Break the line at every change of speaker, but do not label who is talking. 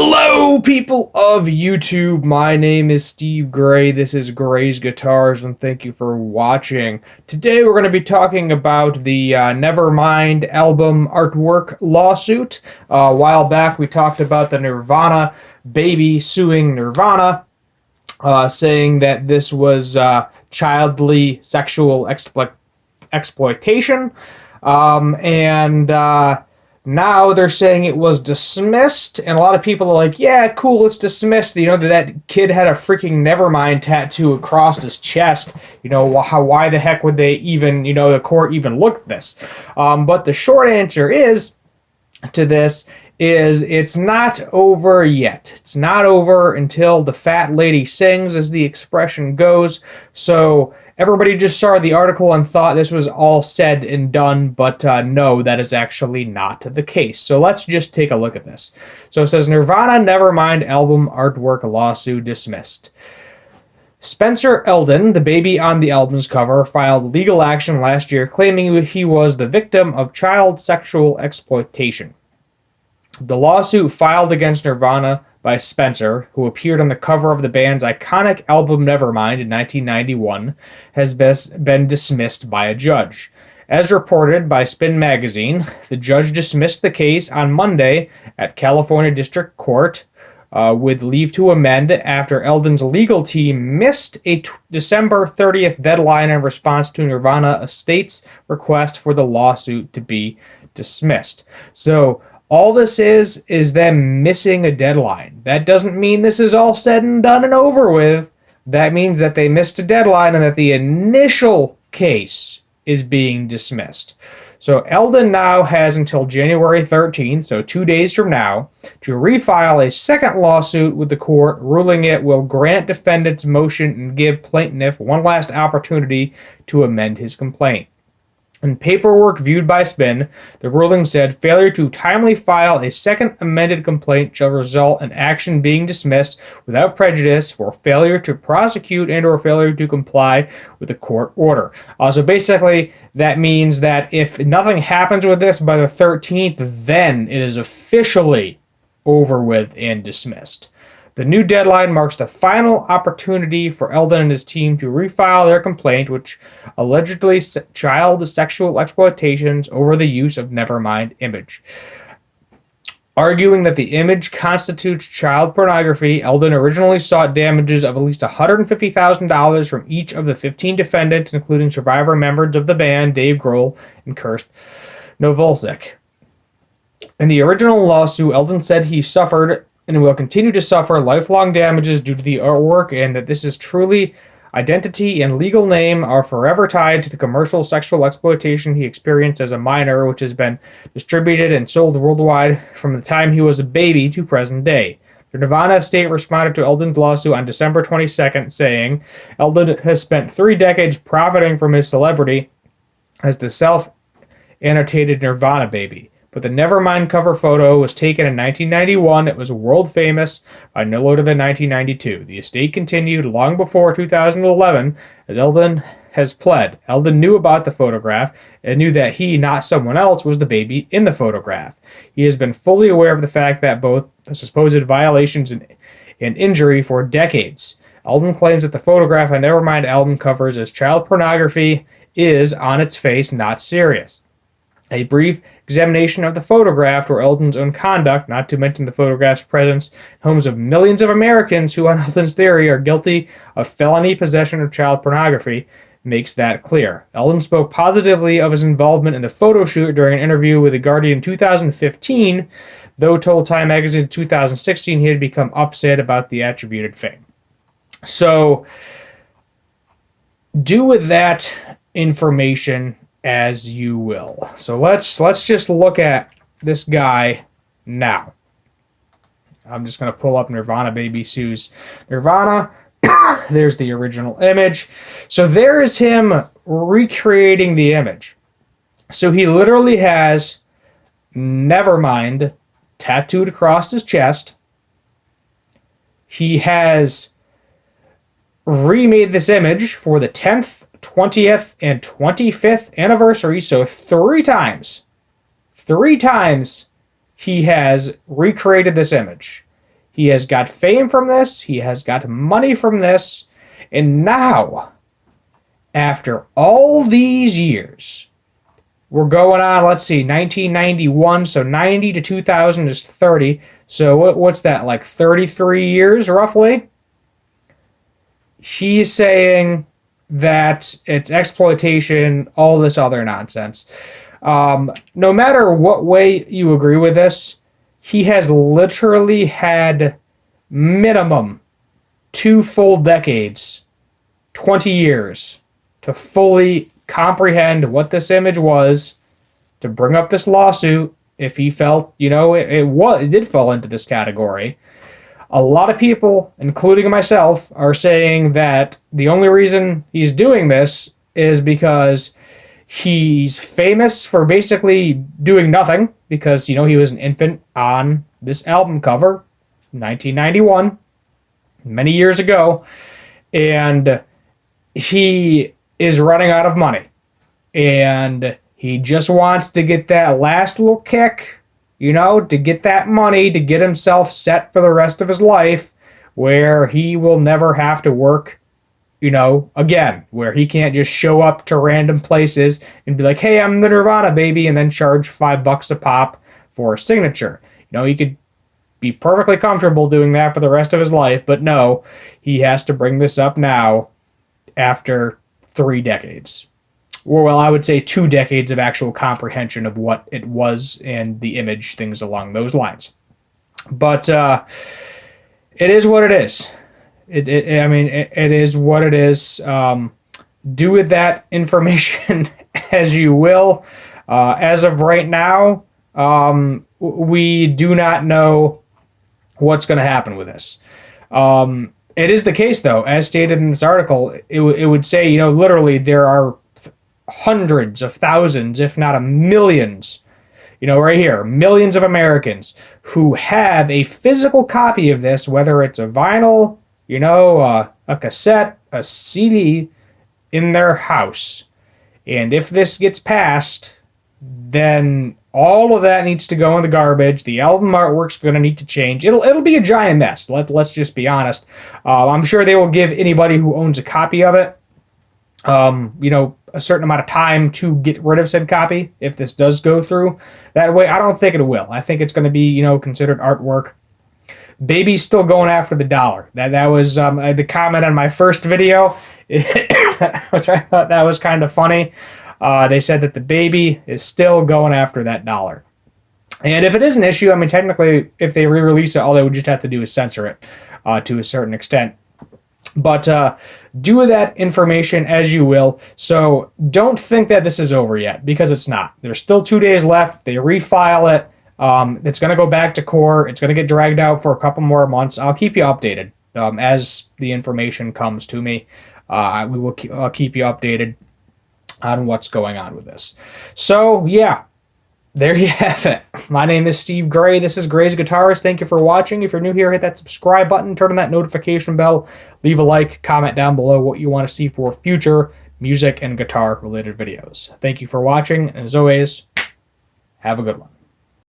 Hello, people of YouTube. My name is Steve Gray. This is Gray's Guitars, and thank you for watching. Today, we're going to be talking about the Nevermind album artwork lawsuit. A while back, we talked about the Nirvana baby suing Nirvana, saying that this was childly sexual exploitation, and now they're saying it was dismissed, and a lot of people are like, yeah, cool, it's dismissed. You know, that kid had a freaking Nevermind tattoo across his chest. You know, why the heck would they even, the court even look at this? But the short answer to this is it's not over yet. It's not over until the fat lady sings, as the expression goes. So everybody just saw the article and thought this was all said and done, but no, that is actually not the case. So let's just take a look at this. So it says, Nirvana Nevermind album artwork lawsuit dismissed. Spencer Eldon, the baby on the album's cover, filed legal action last year claiming he was the victim of child sexual exploitation. The lawsuit filed against Nirvana by Spencer, who appeared on the cover of the band's iconic album Nevermind in 1991, has been dismissed by a judge. As reported by Spin Magazine, the judge dismissed the case on Monday at California District Court with leave to amend after Eldon's legal team missed a December 30th deadline in response to Nirvana estate's request for the lawsuit to be dismissed. So all this is them missing a deadline. That doesn't mean this is all said and done and over with. That means that they missed a deadline and that the initial case is being dismissed. So Eldon now has until January 13th, so 2 days from now, to refile a second lawsuit with the court, ruling it will grant defendant's motion and give plaintiff one last opportunity to amend his complaint. In paperwork viewed by Spin, the ruling said failure to timely file a second amended complaint shall result in action being dismissed without prejudice for failure to prosecute and or failure to comply with the court order. So basically, that means that if nothing happens with this by the 13th, then it is officially over with and dismissed. The new deadline marks the final opportunity for Eldon and his team to refile their complaint, which allegedly child sexual exploitations over the use of Nevermind image. Arguing that the image constitutes child pornography, Eldon originally sought damages of at least $150,000 from each of the 15 defendants, including survivor members of the band, Dave Grohl and Kirst Novolsik. In the original lawsuit, Eldon said he suffered and will continue to suffer lifelong damages due to the artwork, and that this is truly identity and legal name are forever tied to the commercial sexual exploitation he experienced as a minor, which has been distributed and sold worldwide from the time he was a baby to present day. The Nirvana estate responded to Eldon's lawsuit on December 22nd, saying, Eldon has spent 3 decades profiting from his celebrity as the self-annotated Nirvana baby. But the Nevermind cover photo was taken in 1991. It was world famous by no later than 1992. The estate continued long before 2011, as Eldon has pled. Eldon knew about the photograph and knew that he, not someone else, was the baby in the photograph. He has been fully aware of the fact that both the supposed violations and injury for decades. Eldon claims that the photograph on Nevermind album covers as child pornography is, on its face, not serious. A brief examination of the photograph or Eldon's own conduct, not to mention the photograph's presence in homes of millions of Americans who, on Eldon's theory, are guilty of felony possession of child pornography, makes that clear. Eldon spoke positively of his involvement in the photo shoot during an interview with The Guardian in 2015, though told Time magazine in 2016 he had become upset about the attributed fame. So, do with that information as you will. So let's just look at this guy now. I'm just going to pull up Nirvana Baby Sue's Nirvana. There's the original image. So there is him recreating the image. So he literally has Nevermind tattooed across his chest. He has remade this image for the 10th 20th and 25th anniversary, so 3 times he has recreated this image. He has got fame from this. He has got money from this. And now, after all these years, we're going on, let's see, 1991, so 90 to 2000 is 30. So what's that, like 33 years, roughly? He's saying that it's exploitation, all this other nonsense. No matter what way you agree with this, he has literally had minimum 2 full decades, 20 years, to fully comprehend what this image was, to bring up this lawsuit if he felt, it did fall into this category. A lot of people, including myself, are saying that the only reason he's doing this is because he's famous for basically doing nothing, because, he was an infant on this album cover, 1991, many years ago, and he is running out of money. And he just wants to get that last little kick, to get that money, to get himself set for the rest of his life, where he will never have to work, again, where he can't just show up to random places and be like, hey, I'm the Nirvana baby, and then charge $5 a pop for a signature. He could be perfectly comfortable doing that for the rest of his life, but no, he has to bring this up now after 3 decades. Or, well, I would say 2 decades of actual comprehension of what it was and the image, things along those lines. But it is what it is. It is what it is. Do with that information as you will. As of right now, we do not know what's going to happen with this. It is the case, though, as stated in this article, it would say, literally there are hundreds of thousands, if not millions, right here, millions of Americans who have a physical copy of this, whether it's a vinyl, a cassette, a CD, in their house. And if this gets passed, then all of that needs to go in the garbage. The album artwork's going to need to change. It'll be a giant mess. Let's just be honest. I'm sure they will give anybody who owns a copy of it, a certain amount of time to get rid of said copy if this does go through that way. I don't think it will. I think it's going to be, considered artwork. Baby's still going after the dollar. That was the comment on my first video, which I thought that was kind of funny. They said that the Baby is still going after that dollar. And if it is an issue, technically, if they re-release it, all they would just have to do is censor it to a certain extent. But do with that information as you will. So don't think that this is over yet, because it's not. There's still 2 days left. If they refile it, it's going to go back to court. It's going to get dragged out for a couple more months. I'll keep you updated as the information comes to me. I'll keep you updated on what's going on with this. So, yeah, there you have it. My name is Steve Gray. This is Gray's Guitarist. Thank you for watching. If you're new here, hit that subscribe button, turn on that notification bell, leave a like, comment down below what you want to see for future music and guitar related videos. Thank you for watching, and as always, have a good one.